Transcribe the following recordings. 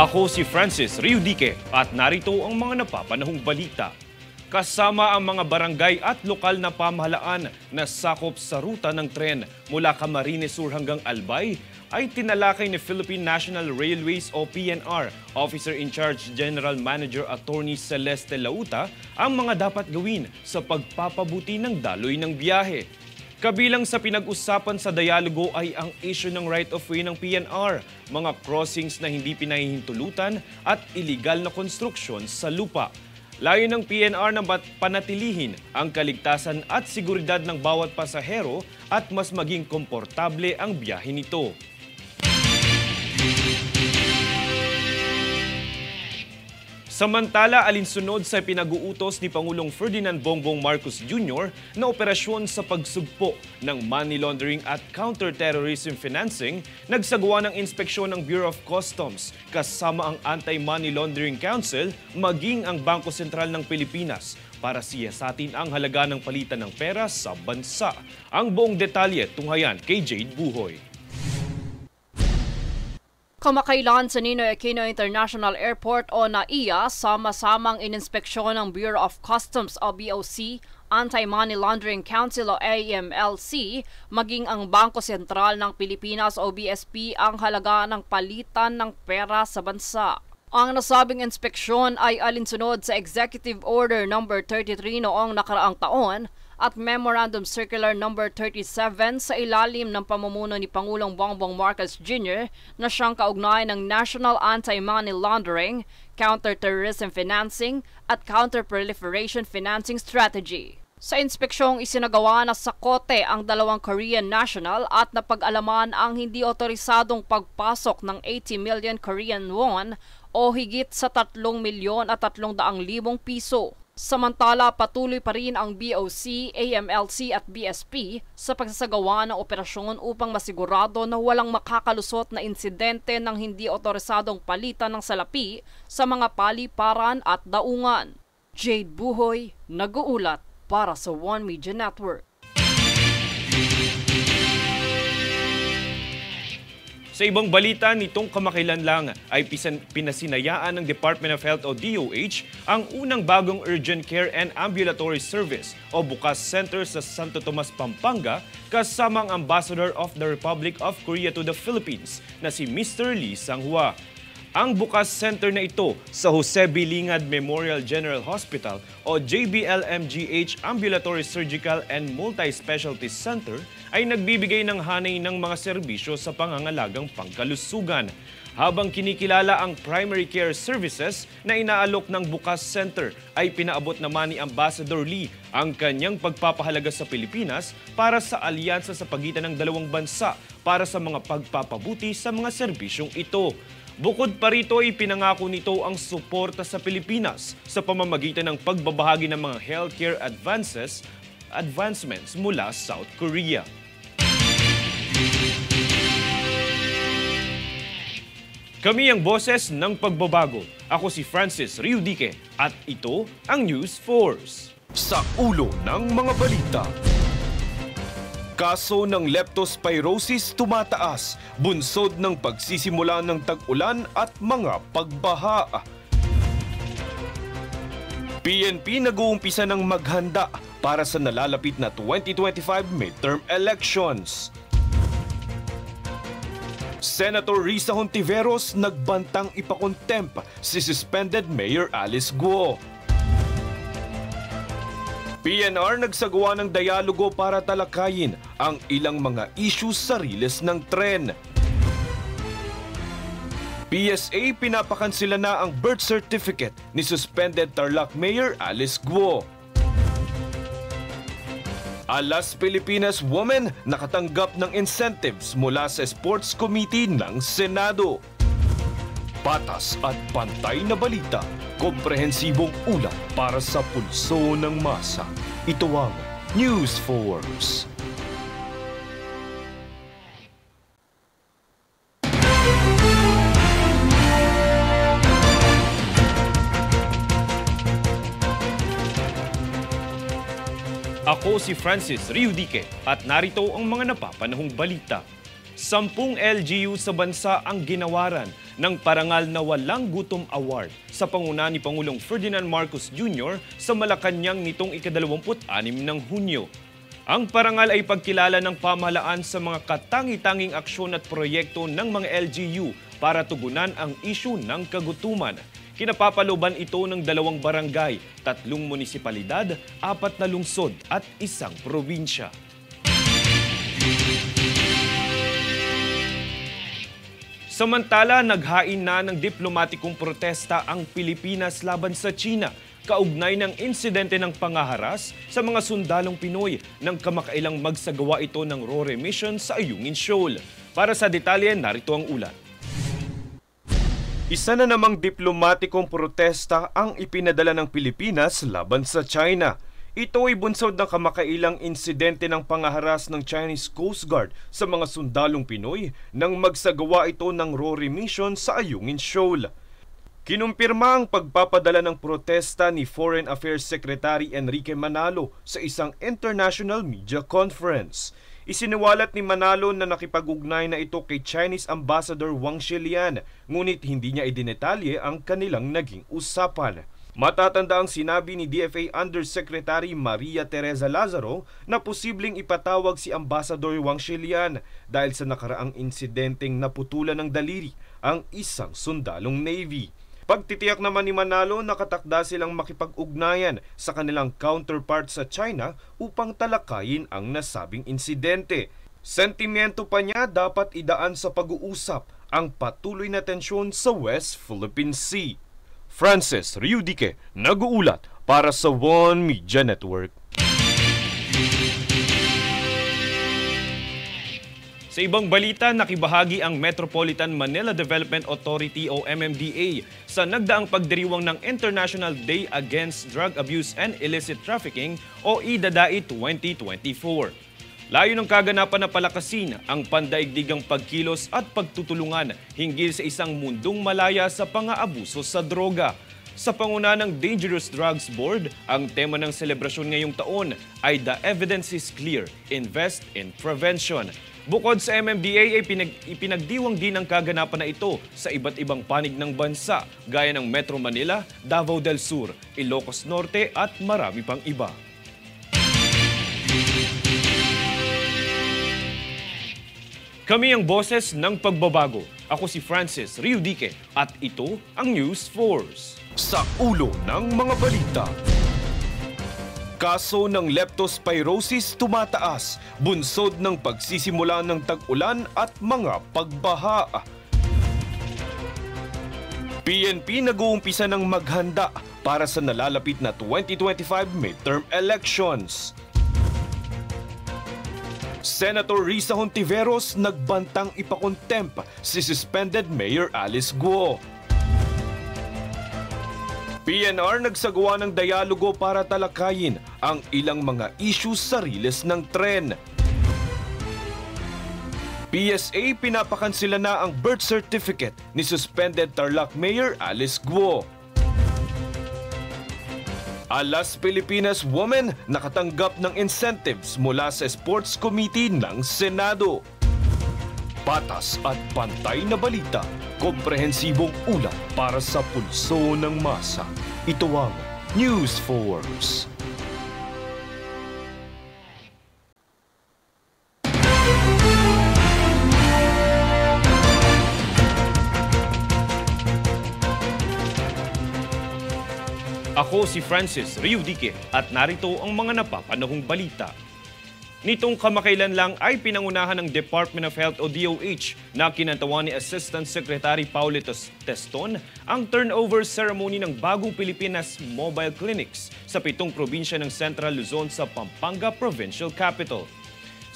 Ako si Francis Riudique at narito ang mga napapanahong balita. Kasama ang mga barangay at lokal na pamahalaan na sakop sa ruta ng tren mula Camarines Sur hanggang Albay ay tinalakay ni Philippine National Railways o PNR Officer in Charge General Manager Attorney Celeste Lauta ang mga dapat gawin sa pagpapabuti ng daloy ng biyahe. Kabilang sa pinag-usapan sa dialogo ay ang issue ng right-of-way ng PNR, mga crossings na hindi pinahihintulutan at iligal na konstruksyon sa lupa. Layo ng PNR na panatilihin ang kaligtasan at seguridad ng bawat pasahero at mas maging komportable ang biyahe nito. Samantala, alinsunod sa pinag-uutos ni Pangulong Ferdinand Bongbong Marcos Jr. na operasyon sa pagsugpo ng money laundering at counter-terrorism financing, nagsagawa ng inspeksyon ng Bureau of Customs kasama ang Anti-Money Laundering Council maging ang Bangko Sentral ng Pilipinas para siyasatin ang halaga ng palitan ng pera sa bansa. Ang buong detalye tunghayan kay Jade Buhoy. Kamakailan sa Ninoy Aquino International Airport o NAIA, sama-samang ininspeksyon ng Bureau of Customs o BOC, Anti-Money Laundering Council o AMLC, maging ang Bangko Sentral ng Pilipinas o BSP ang halaga ng palitan ng pera sa bansa. Ang nasabing inspeksyon ay alinsunod sa Executive Order No. 33 noong nakaraang taon at Memorandum Circular No. 37 sa ilalim ng pamumuno ni Pangulong Bongbong Marcos Jr. na siyang kaugnay ng National Anti-Money Laundering, Counter-Terrorism Financing at Counter-Proliferation Financing Strategy. Sa inspeksyong isinagawa na sa kote ang dalawang Korean national at napag-alaman ang hindi otorisadong pagpasok ng 80 million Korean won o higit sa 3,300,000 piso. Samantala, patuloy pa rin ang BOC, AMLC at BSP sa pagsasagawa ng operasyon upang masigurado na walang makakalusot na insidente ng hindi otorisadong palitan ng salapi sa mga paliparan at daungan. Jade Buhoy, nag-uulat para sa One Media Network. Sa ibang balita, nitong kamakailan lang ay pinasinayaan ng Department of Health o DOH ang unang bagong Urgent Care and Ambulatory Service o Bukas Center sa Santo Tomas, Pampanga kasama ang Ambassador of the Republic of Korea to the Philippines na si Mr. Lee Sang-hwa. Ang Bukas Center na ito sa Jose B. Lingad Memorial General Hospital o JBLMGH Ambulatory Surgical and Multi-Specialty Center ay nagbibigay ng hanay ng mga serbisyo sa pangangalagang pangkalusugan. Habang kinikilala ang primary care services na inaalok ng Bukas Center ay pinaabot naman ni Ambassador Lee ang kanyang pagpapahalaga sa Pilipinas para sa alyansa sa pagitan ng dalawang bansa para sa mga pagpapabuti sa mga serbisyong ito. Bukod pa rito, ipinangako nito ang suporta sa Pilipinas sa pamamagitan ng pagbabahagi ng mga healthcare advancements mula South Korea. Kami ang boses ng pagbabago. Ako si Francis Riudique at ito ang News Force. Sa ulo ng mga balita. Kaso ng leptospirosis tumataas, bunsod ng pagsisimula ng tag-ulan at mga pagbaha. PNP nag-uumpisa ng maghanda para sa nalalapit na 2025 midterm elections. Senator Risa Hontiveros nagbantang ipakontempt si suspended Mayor Alice Guo. PNR nagsagawa ng dialogo para talakayin ang ilang mga issues sa riles ng tren. PSA pinapakansila na ang birth certificate ni suspended Tarlac Mayor Alice Guo. Alas Pilipinas woman nakatanggap ng incentives mula sa Sports Committee ng Senado. Patas at pantay na balita, komprehensibong ulat para sa pulso ng masa. Ito ang News Force. Ako si Francis Riudique at narito ang mga napapanahong balita. 10 LGU sa bansa ang ginawaran ng parangal na Walang Gutom Award sa panguna ni Pangulong Ferdinand Marcos Jr. sa Malacanang nitong ika-26 ng Hunyo. Ang parangal ay pagkilala ng pamahalaan sa mga katangi-tanging aksyon at proyekto ng mga LGU para tugunan ang isyu ng kagutuman. Kinapapalooban ito ng 2 barangay, 3 munisipalidad, 4 na lungsod at 1 probinsya. Samantala, naghain na ng diplomatikong protesta ang Pilipinas laban sa China kaugnay ng insidente ng pangaharas sa mga sundalong Pinoy nang kamakailang magsagawa ito ng RORE mission sa Ayungin Shoal. Para sa detalye, narito ang ulat. Isa na namang diplomatikong protesta ang ipinadala ng Pilipinas laban sa China. Ito ay bunsod ng kamakailang insidente ng pangaharas ng Chinese Coast Guard sa mga sundalong Pinoy nang magsagawa ito ng RORE mission sa Ayungin Shoal. Kinumpirma ang pagpapadala ng protesta ni Foreign Affairs Secretary Enrique Manalo sa isang international media conference. Isiniwalat ni Manalo na nakipag-ugnay na ito kay Chinese Ambassador Wang Shilian, ngunit hindi niya idinetalye ang kanilang naging usapan. Matatanda ang sinabi ni DFA Undersecretary Maria Teresa Lazaro na posibleng ipatawag si Ambassador Wang Shilian dahil sa nakaraang insidenteng naputulan ng daliri ang isang sundalong Navy. Pagtitiyak naman ni Manalo, nakatakda silang makipag-ugnayan sa kanilang counterpart sa China upang talakayin ang nasabing insidente. Sentimiento pa niya dapat idaan sa pag-uusap ang patuloy na tensyon sa West Philippine Sea. Francis Riudique, nag-uulat para sa One Media Network. Sa ibang balita, nakibahagi ang Metropolitan Manila Development Authority o MMDA sa nagdaang pagdiriwang ng International Day Against Drug Abuse and Illicit Trafficking o IDADAI 2024. Layo ng kaganapan na palakasin ang pandaigdigang pagkilos at pagtutulungan hinggil sa isang mundong malaya sa pang-aabuso sa droga. Sa panguna ng Dangerous Drugs Board, ang tema ng selebrasyon ngayong taon ay The Evidence is Clear, Invest in Prevention. Bukod sa MMDA ay ipinagdiwang din ang kaganapan na ito sa iba't ibang panig ng bansa gaya ng Metro Manila, Davao del Sur, Ilocos Norte at marami pang iba. Kami ang boses ng pagbabago. Ako si Francis Riudique at ito ang News Force. Sa ulo ng mga balita. Kaso ng leptospirosis tumataas, bunsod ng pagsisimula ng tag-ulan at mga pagbaha. PNP nag-uumpisa ng maghanda para sa nalalapit na 2025 midterm elections. Senator Risa Hontiveros nagbantang ipakontempt si suspended Mayor Alice Guo. PNR nagsagawa ng dialogo para talakayin ang ilang mga issues sa riles ng tren. PSA pinapakansila na ang birth certificate ni suspended Tarlac Mayor Alice Guo. Alas Pilipinas Women nakatanggap ng incentives mula sa Sports Committee ng Senado. Patas at pantay na balita, komprehensibong ulat para sa pulso ng masa. Ito ang News Force. Ako si Francis Riudique at narito ang mga napapanahong balita. Nitong kamakailan lang ay pinangunahan ng Department of Health o DOH na kinantawan ni Assistant Secretary Paulito Teston ang turnover ceremony ng bagong Pilipinas Mobile Clinics sa 7 probinsya ng Central Luzon sa Pampanga Provincial Capital.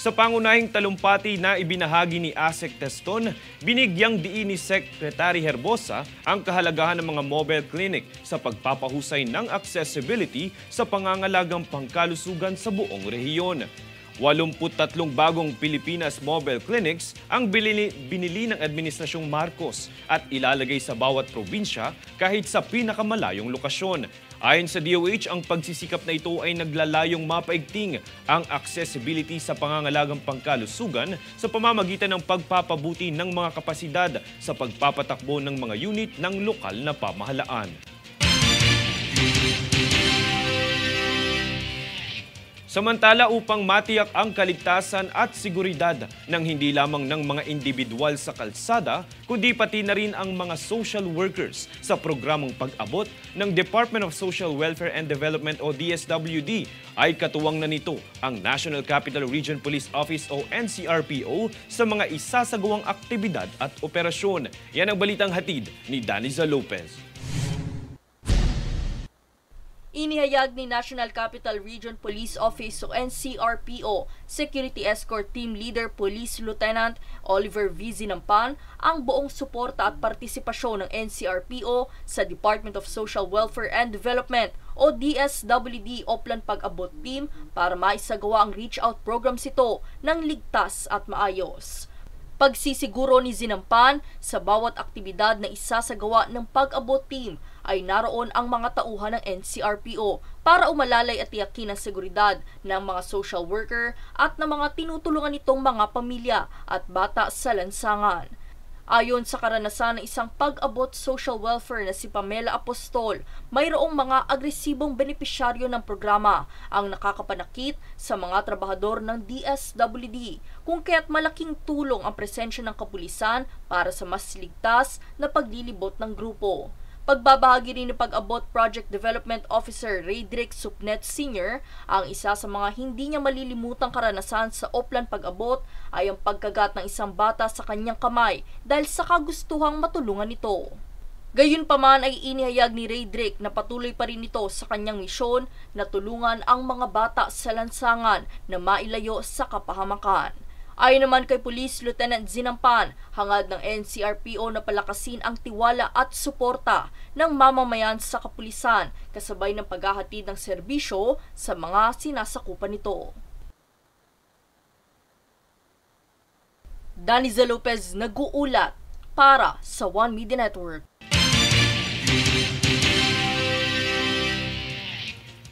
Sa pangunahing talumpati na ibinahagi ni ASEC Teston, binigyang diin ni Secretary Herbosa ang kahalagahan ng mga mobile clinic sa pagpapahusay ng accessibility sa pangangalagang pangkalusugan sa buong rehiyon. 83 bagong Pilipinas Mobile Clinics ang binili ng Administrasyong Marcos at ilalagay sa bawat probinsya kahit sa pinakamalayong lokasyon. Ayon sa DOH, ang pagsisikap na ito ay naglalayong mapaigting ang accessibility sa pangangalagang pangkalusugan sa pamamagitan ng pagpapabuti ng mga kapasidad sa pagpapatakbo ng mga unit ng lokal na pamahalaan. Samantala, upang matiyak ang kaligtasan at seguridad ng hindi lamang ng mga individual sa kalsada, kundi pati na rin ang mga social workers sa programang pag-abot ng Department of Social Welfare and Development o DSWD, ay katuwang na nito ang National Capital Region Police Office o NCRPO sa mga isasagawang aktibidad at operasyon. Yan ang balitang hatid ni Daniza Lopez. Inihayag ni National Capital Region Police Office o NCRPO Security Escort Team Leader Police Lieutenant Oliver V. Zinampan ang buong suporta at partisipasyon ng NCRPO sa Department of Social Welfare and Development o DSWD Oplan Pag-abot Team para maisagawa ang reach-out programs ito ng ligtas at maayos. Pagsisiguro ni Zinampan sa bawat aktibidad na isasagawa ng pag-abot team ay naroon ang mga tauhan ng NCRPO para umalalay at tiyakin ang seguridad ng mga social worker at ng mga tinutulungan nitong mga pamilya at bata sa lansangan. Ayon sa karanasan ng isang pag-abot social welfare na si Pamela Apostol, mayroong mga agresibong benepisyaryo ng programa ang nakakapanakit sa mga trabahador ng DSWD, kung kaya't malaking tulong ang presensya ng kapulisan para sa mas ligtas na paglilibot ng grupo. Pagbabahagi rin ni Pag-abot Project Development Officer Raydrick Supnet Sr., ang isa sa mga hindi niya malilimutang karanasan sa Oplan Pag-abot ay ang pagkagat ng isang bata sa kanyang kamay dahil sa kagustuhang matulungan ito. Gayunpaman ay inihayag ni Raydrick na patuloy pa rin ito sa kanyang misyon na tulungan ang mga bata sa lansangan na mailayo sa kapahamakan. Ayon naman kay Police Lieutenant Zinampan, hangad ng NCRPO na palakasin ang tiwala at suporta ng mamamayan sa kapulisan kasabay ng paghahatid ng serbisyo sa mga sinasakupan nito. Daniza Lopez nag-uulat para sa One Media Network.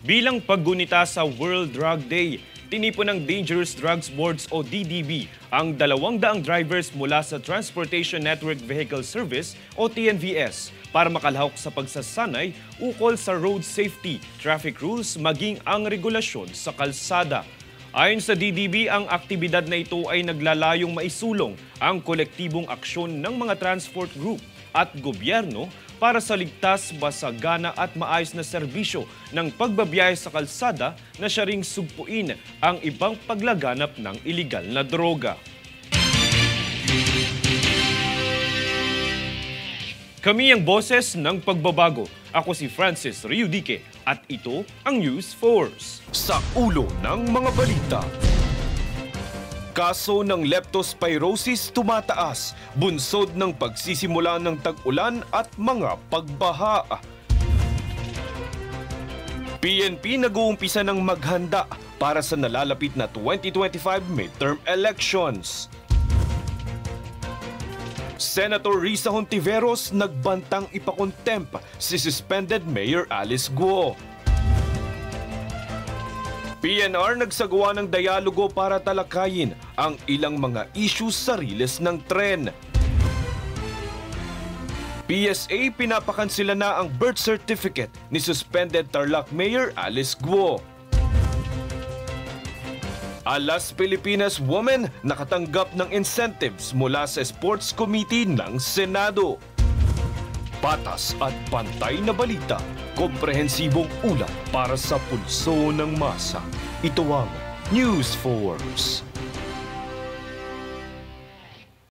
Bilang paggunita sa World Drug Day, tinipon ng Dangerous Drugs Boards o DDB ang 200 drivers mula sa Transportation Network Vehicle Service o TNVS para makalahok sa pagsasanay ukol sa road safety, traffic rules maging ang regulasyon sa kalsada. Ayon sa DDB, ang aktibidad na ito ay naglalayong maisulong ang kolektibong aksyon ng mga transport group at gobyerno para sa ligtas, masagana at maayos na serbisyo ng pagbabiyahe sa kalsada na siya ring sugpuin ang ibang paglaganap ng iligal na droga. Kami ang boses ng pagbabago. Ako si Francis Riudique at ito ang News Force. Sa ulo ng mga balita. Kaso ng leptospirosis tumataas, bunsod ng pagsisimula ng tag-ulan at mga pagbaha. PNP nag-uumpisa ng maghanda para sa nalalapit na 2025 midterm elections. Senator Risa Hontiveros nagbantang ipakontempt si suspended Mayor Alice Guo. PNR nagsagawa ng dialogo para talakayin ang ilang mga issues sa riles ng tren. PSA pinapakansila na ang birth certificate ni suspended Tarlac Mayor Alice Guo. Alas Pilipinas woman nakatanggap ng incentives mula sa Sports Committee ng Senado. Patas at pantay na balita, komprehensibong ulat para sa pulso ng masa. Ito ang News Force.